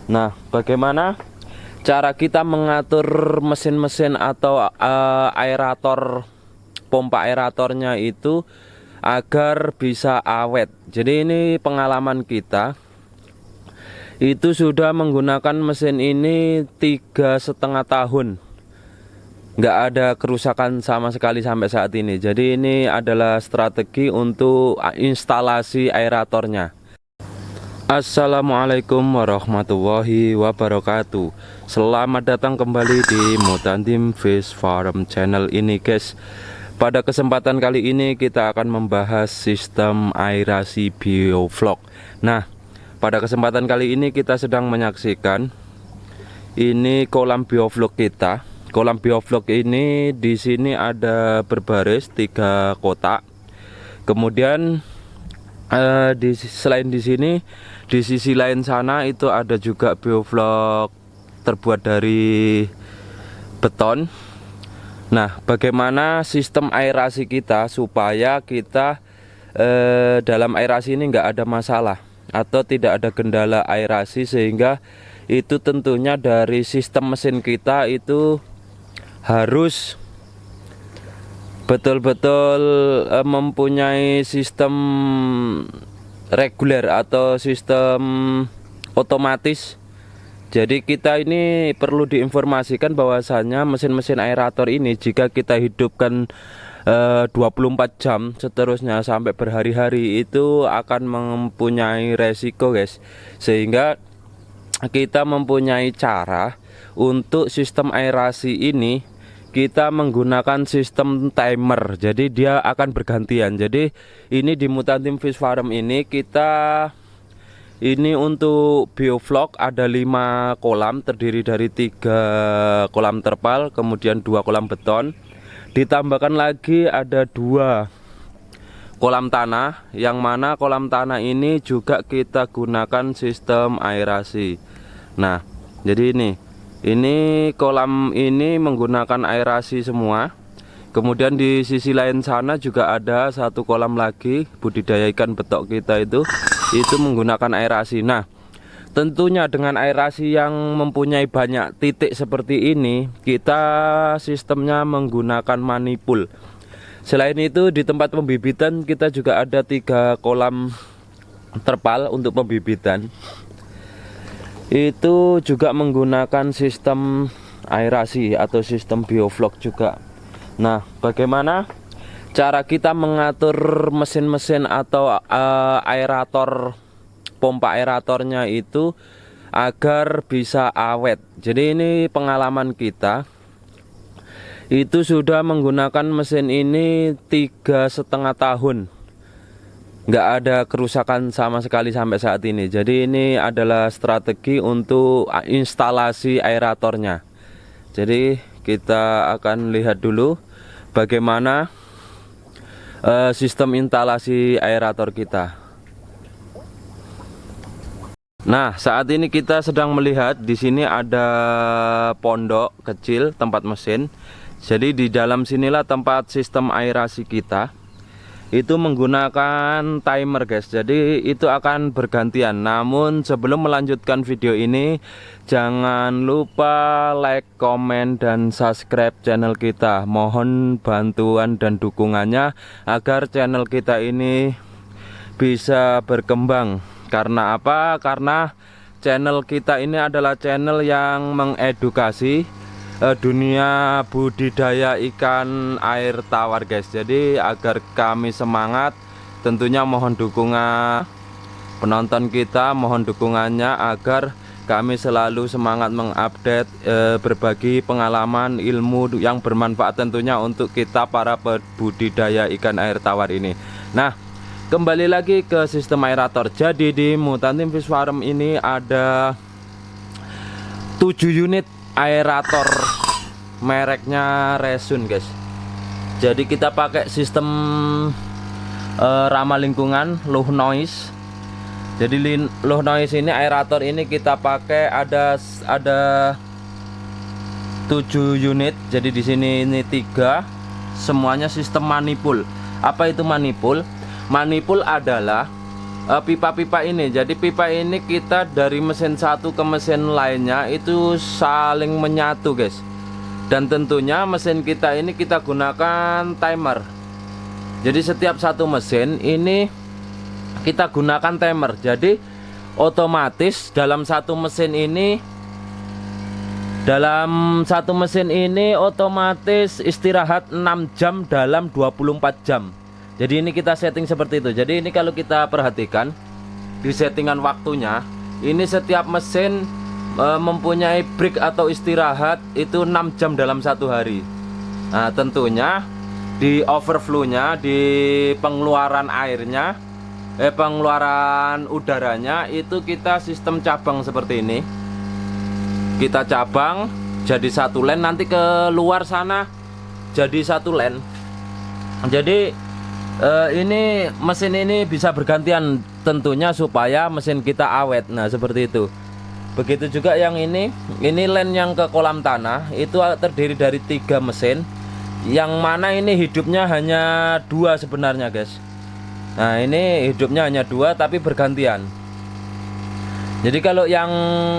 Nah, bagaimana cara kita mengatur mesin-mesin atau aerator, pompa aeratornya itu agar bisa awet. Jadi ini pengalaman kita itu sudah menggunakan mesin ini 3,5 tahun, nggak ada kerusakan sama sekali sampai saat ini. Jadi ini adalah strategi untuk instalasi aeratornya. Assalamualaikum warahmatullahi wabarakatuh. Selamat datang kembali di Mutandim Fish Farm channel ini, guys. Pada kesempatan kali ini kita akan membahas sistem aerasi bioflok. Nah, pada kesempatan kali ini kita sedang menyaksikan ini kolam bioflok kita. Kolam bioflok ini di sini ada berbaris 3 kotak. Kemudian selain di sini, di sisi lain sana itu ada juga bioflok terbuat dari beton. Nah, bagaimana sistem aerasi kita supaya kita dalam aerasi ini nggak ada masalah atau tidak ada kendala aerasi, sehingga itu tentunya dari sistem mesin kita itu harus betul-betul mempunyai sistem reguler atau sistem otomatis. Jadi kita ini perlu diinformasikan bahwasanya mesin-mesin aerator ini jika kita hidupkan 24 jam seterusnya sampai berhari-hari itu akan mempunyai resiko, guys. Sehingga kita mempunyai cara untuk sistem aerasi ini, kita menggunakan sistem timer. Jadi dia akan bergantian. Jadi ini di Mutandim Fish Farm ini kita ini untuk bioflok ada 5 kolam, terdiri dari 3 kolam terpal, kemudian 2 kolam beton. Ditambahkan lagi ada 2 kolam tanah, yang mana kolam tanah ini juga kita gunakan sistem aerasi. Nah, jadi ini kolam ini menggunakan aerasi semua. Kemudian di sisi lain sana juga ada 1 kolam lagi budidaya ikan betok kita itu menggunakan aerasi. Nah, tentunya dengan aerasi yang mempunyai banyak titik seperti ini, kita sistemnya menggunakan manipul. Selain itu di tempat pembibitan kita juga ada 3 kolam terpal untuk pembibitan. Itu juga menggunakan sistem aerasi atau sistem bioflok juga. Nah, bagaimana cara kita mengatur mesin-mesin atau aerator, pompa aeratornya itu agar bisa awet. Jadi ini pengalaman kita itu sudah menggunakan mesin ini 3,5 tahun, nggak ada kerusakan sama sekali sampai saat ini. Jadi ini adalah strategi untuk instalasi aeratornya. Jadi kita akan lihat dulu bagaimana sistem instalasi aerator kita. Nah, saat ini kita sedang melihat di sini ada pondok kecil tempat mesin. Jadi di dalam sinilah tempat sistem aerasi kita. Itu menggunakan timer, guys. Jadi itu akan bergantian. Namun sebelum melanjutkan video ini, jangan lupa like, komen, dan subscribe channel kita. Mohon bantuan dan dukungannya agar channel kita ini bisa berkembang. Karena apa? Karena channel kita ini adalah channel yang mengedukasi dunia budidaya ikan air tawar, guys. Jadi agar kami semangat, tentunya mohon dukungan penonton kita, mohon dukungannya agar kami selalu semangat mengupdate berbagi pengalaman ilmu yang bermanfaat tentunya untuk kita para budidaya ikan air tawar ini. Nah, kembali lagi ke sistem aerator. Jadi di Mutandim Fish Farm ini ada 7 unit aerator mereknya Resun, guys. Jadi kita pakai sistem ramah lingkungan, low noise. Jadi low noise ini aerator ini kita pakai ada 7 unit. Jadi di sini ini 3, semuanya sistem manipul. Apa itu manipul? Manipul adalah pipa-pipa ini. Jadi pipa ini kita dari mesin satu ke mesin lainnya itu saling menyatu guys. Dan tentunya mesin kita ini kita gunakan timer. Jadi setiap satu mesin ini kita gunakan timer. Jadi otomatis dalam satu mesin ini otomatis istirahat 6 jam dalam 24 jam. Jadi ini kita setting seperti itu. Jadi ini kalau kita perhatikan di settingan waktunya, ini setiap mesin mempunyai break atau istirahat itu 6 jam dalam satu hari. Nah tentunya di overflow-nya, di pengeluaran airnya, pengeluaran udaranya itu kita sistem cabang seperti ini. Kita cabang jadi satu len, nanti ke luar sana jadi satu len. Jadi ini mesin ini bisa bergantian tentunya supaya mesin kita awet. Nah seperti itu. Begitu juga yang ini len yang ke kolam tanah itu terdiri dari 3 mesin, yang mana ini hidupnya hanya 2 sebenarnya guys. Nah ini hidupnya hanya 2 tapi bergantian. Jadi kalau yang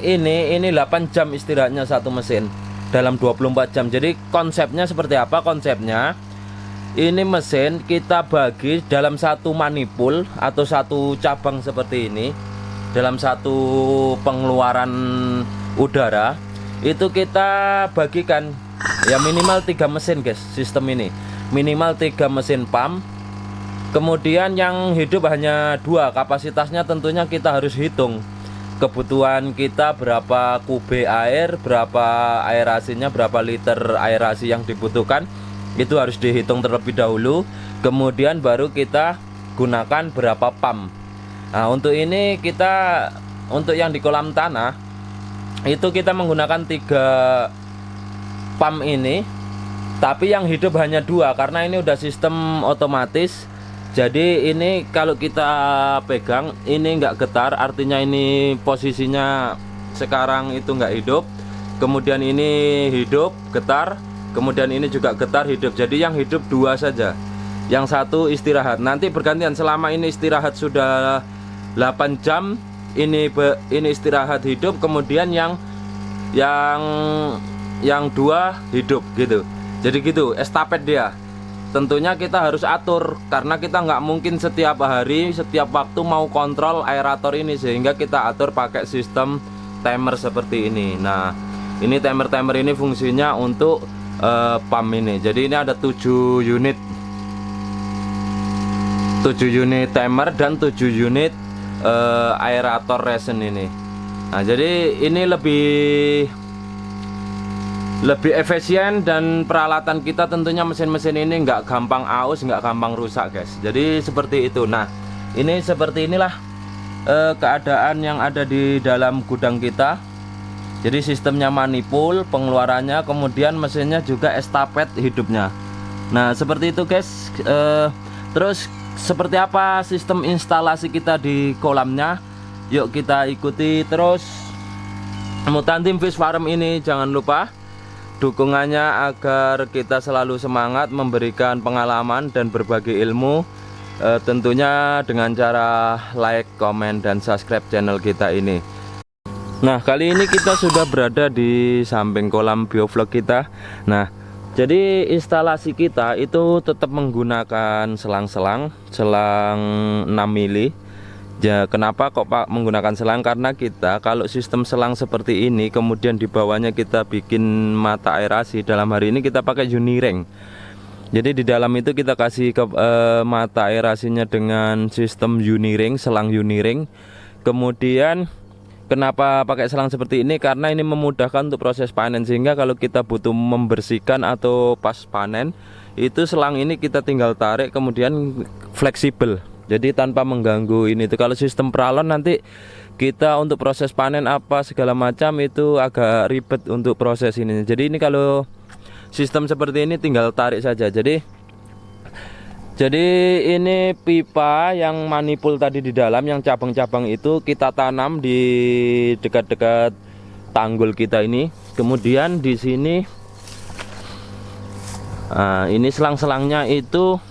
ini 8 jam istirahatnya satu mesin dalam 24 jam. Jadi konsepnya seperti apa? Konsepnya ini mesin kita bagi dalam satu manifold atau satu cabang seperti ini. Dalam satu pengeluaran udara itu kita bagikan ya minimal 3 mesin guys. Sistem ini minimal 3 mesin pump. Kemudian yang hidup hanya 2. Kapasitasnya tentunya kita harus hitung kebutuhan kita, berapa kube air, berapa aerasinya, berapa liter aerasi yang dibutuhkan. Itu harus dihitung terlebih dahulu. Kemudian baru kita gunakan berapa pump. Nah untuk ini kita, untuk yang di kolam tanah itu kita menggunakan 3 pump ini, tapi yang hidup hanya 2 karena ini udah sistem otomatis. Jadi ini kalau kita pegang ini nggak getar, artinya ini posisinya sekarang itu nggak hidup. Kemudian ini hidup getar, kemudian ini juga getar hidup. Jadi yang hidup 2 saja, yang satu istirahat. Nanti bergantian, selama ini istirahat sudah 8 jam, ini istirahat hidup, kemudian yang 2 hidup gitu. Jadi gitu estafet dia. Tentunya kita harus atur karena kita nggak mungkin setiap hari, setiap waktu mau kontrol aerator ini, sehingga kita atur pakai sistem timer seperti ini. Nah ini timer ini fungsinya untuk pump ini. Jadi ini ada 7 unit timer dan 7 unit aerator resin ini. Nah jadi ini lebih efisien, dan peralatan kita tentunya mesin-mesin ini nggak gampang aus, nggak gampang rusak guys. Jadi seperti itu. Nah ini seperti inilah keadaan yang ada di dalam gudang kita. Jadi sistemnya manifold pengeluarannya, kemudian mesinnya juga estafet hidupnya. Nah seperti itu guys. Terus seperti apa sistem instalasi kita di kolamnya? Yuk kita ikuti terus. Mutantim Fish Farm ini jangan lupa dukungannya agar kita selalu semangat memberikan pengalaman dan berbagi ilmu, tentunya dengan cara like, komen, dan subscribe channel kita ini. Nah kali ini kita sudah berada di samping kolam biovlog kita. Nah jadi instalasi kita itu tetap menggunakan selang 6 mili. Ya kenapa kok Pak menggunakan selang? Karena kita kalau sistem selang seperti ini, kemudian di bawahnya kita bikin mata aerasi. Dalam hari ini kita pakai Uniring. Jadi di dalam itu kita kasih mata aerasinya dengan sistem Uniring, selang Uniring. Kemudian kenapa pakai selang seperti ini? Karena ini memudahkan untuk proses panen, sehingga kalau kita butuh membersihkan atau pas panen, itu selang ini kita tinggal tarik, kemudian fleksibel. Jadi tanpa mengganggu ini tuh. Kalau sistem peralon nanti kita untuk proses panen apa segala macam itu agak ribet untuk proses ini. Jadi ini kalau sistem seperti ini tinggal tarik saja. Jadi ini pipa yang manifold tadi di dalam, yang cabang-cabang itu kita tanam di dekat-dekat tanggul kita ini. Kemudian di sini ini selang-selangnya itu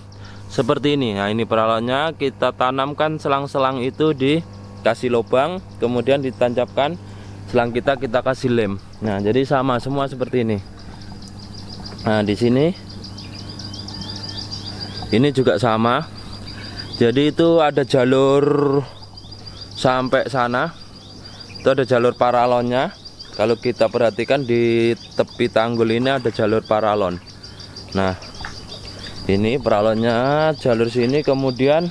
seperti ini. Nah, ini paralonnya, kita tanamkan selang-selang itu, dikasih lubang, kemudian ditancapkan selang kita kasih lem. Nah, jadi sama semua seperti ini. Nah, di sini ini juga sama. Jadi itu ada jalur sampai sana. Itu ada jalur paralonnya. Kalau kita perhatikan di tepi tanggul ini ada jalur paralon. Nah, ini paralonnya jalur sini, kemudian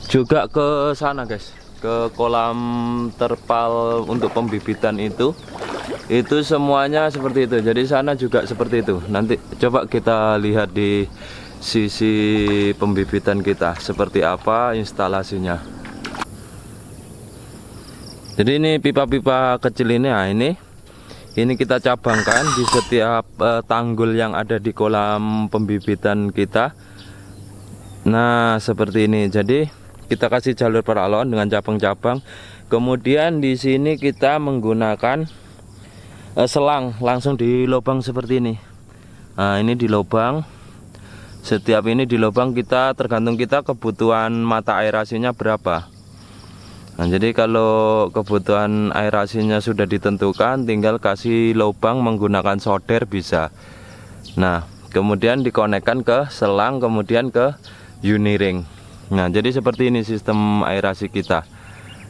juga ke sana guys, ke kolam terpal untuk pembibitan itu semuanya seperti itu. Jadi sana juga seperti itu. Nanti coba kita lihat di sisi pembibitan kita seperti apa instalasinya. Jadi ini pipa-pipa kecil ini, nah ini kita cabangkan di setiap tanggul yang ada di kolam pembibitan kita. Nah, seperti ini. Jadi kita kasih jalur paralon dengan cabang-cabang. Kemudian di sini kita menggunakan selang langsung di lubang seperti ini. Nah, ini di lubang. Setiap ini di lubang kita, tergantung kita kebutuhan mata aerasinya berapa. Nah, jadi kalau kebutuhan aerasinya sudah ditentukan, tinggal kasih lubang menggunakan solder bisa. Nah, kemudian dikonekkan ke selang, kemudian ke uniring. Nah, jadi seperti ini sistem aerasi kita.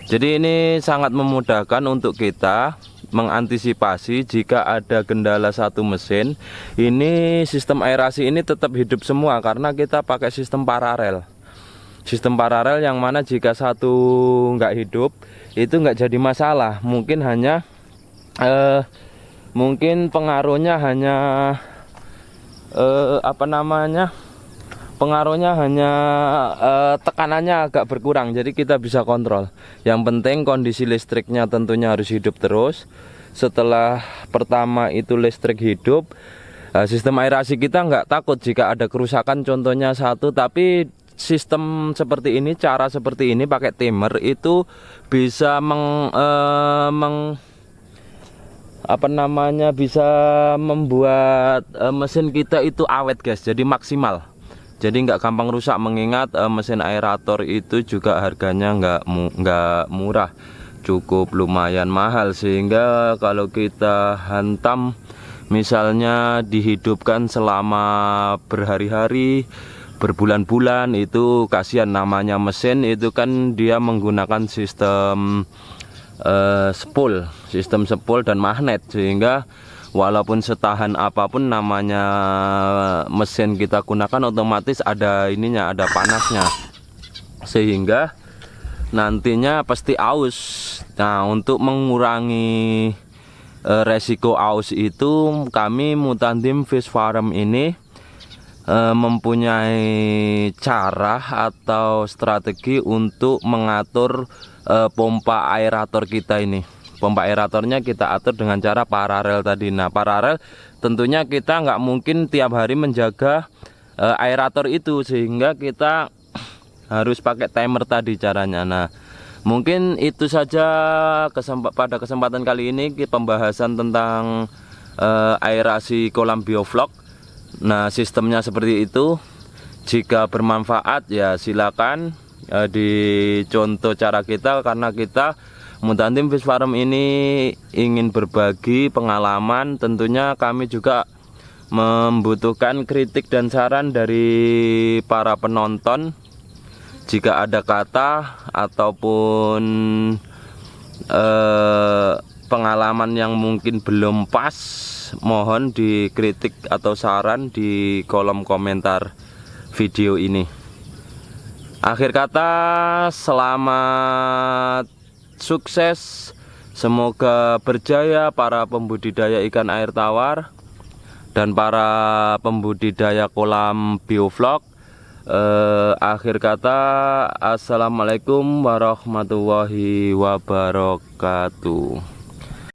Jadi ini sangat memudahkan untuk kita mengantisipasi jika ada kendala satu mesin. Ini sistem aerasi ini tetap hidup semua karena kita pakai sistem paralel. Sistem paralel yang mana jika satu nggak hidup itu nggak jadi masalah. Mungkin hanya mungkin pengaruhnya hanya pengaruhnya hanya tekanannya agak berkurang, jadi kita bisa kontrol. Yang penting kondisi listriknya tentunya harus hidup terus. Setelah pertama itu listrik hidup, sistem aerasi kita nggak takut jika ada kerusakan, contohnya satu. Tapi sistem seperti ini, cara seperti ini pakai timer itu bisa bisa membuat mesin kita itu awet guys, jadi maksimal. Jadi nggak gampang rusak, mengingat mesin aerator itu juga harganya nggak murah, cukup lumayan mahal. Sehingga kalau kita hantam, misalnya dihidupkan selama berhari-hari, berbulan-bulan, itu kasihan. Namanya mesin itu kan dia menggunakan sistem spool dan magnet, sehingga walaupun setahan apapun namanya mesin kita gunakan, otomatis ada ininya, ada panasnya, sehingga nantinya pasti aus. Nah, untuk mengurangi resiko aus itu, kami Mutandim Fish Farm ini mempunyai cara atau strategi untuk mengatur pompa aerator kita ini. Pompa aeratornya kita atur dengan cara paralel tadi. Nah, paralel tentunya kita nggak mungkin tiap hari menjaga aerator itu, sehingga kita harus pakai timer tadi caranya. Nah, mungkin itu saja pada kesempatan kali ini pembahasan tentang aerasi kolam bioflok. Nah, sistemnya seperti itu. Jika bermanfaat ya silakan dicontoh cara kita, karena kita Mutandim Fish Farm ini ingin berbagi pengalaman. Tentunya kami juga membutuhkan kritik dan saran dari para penonton. Jika ada kata ataupun pengalaman yang mungkin belum pas, mohon dikritik atau saran di kolom komentar video ini. Akhir kata, selamat sukses, semoga berjaya para pembudidaya ikan air tawar dan para pembudidaya kolam bioflok. Akhir kata, assalamualaikum warahmatullahi wabarakatuh.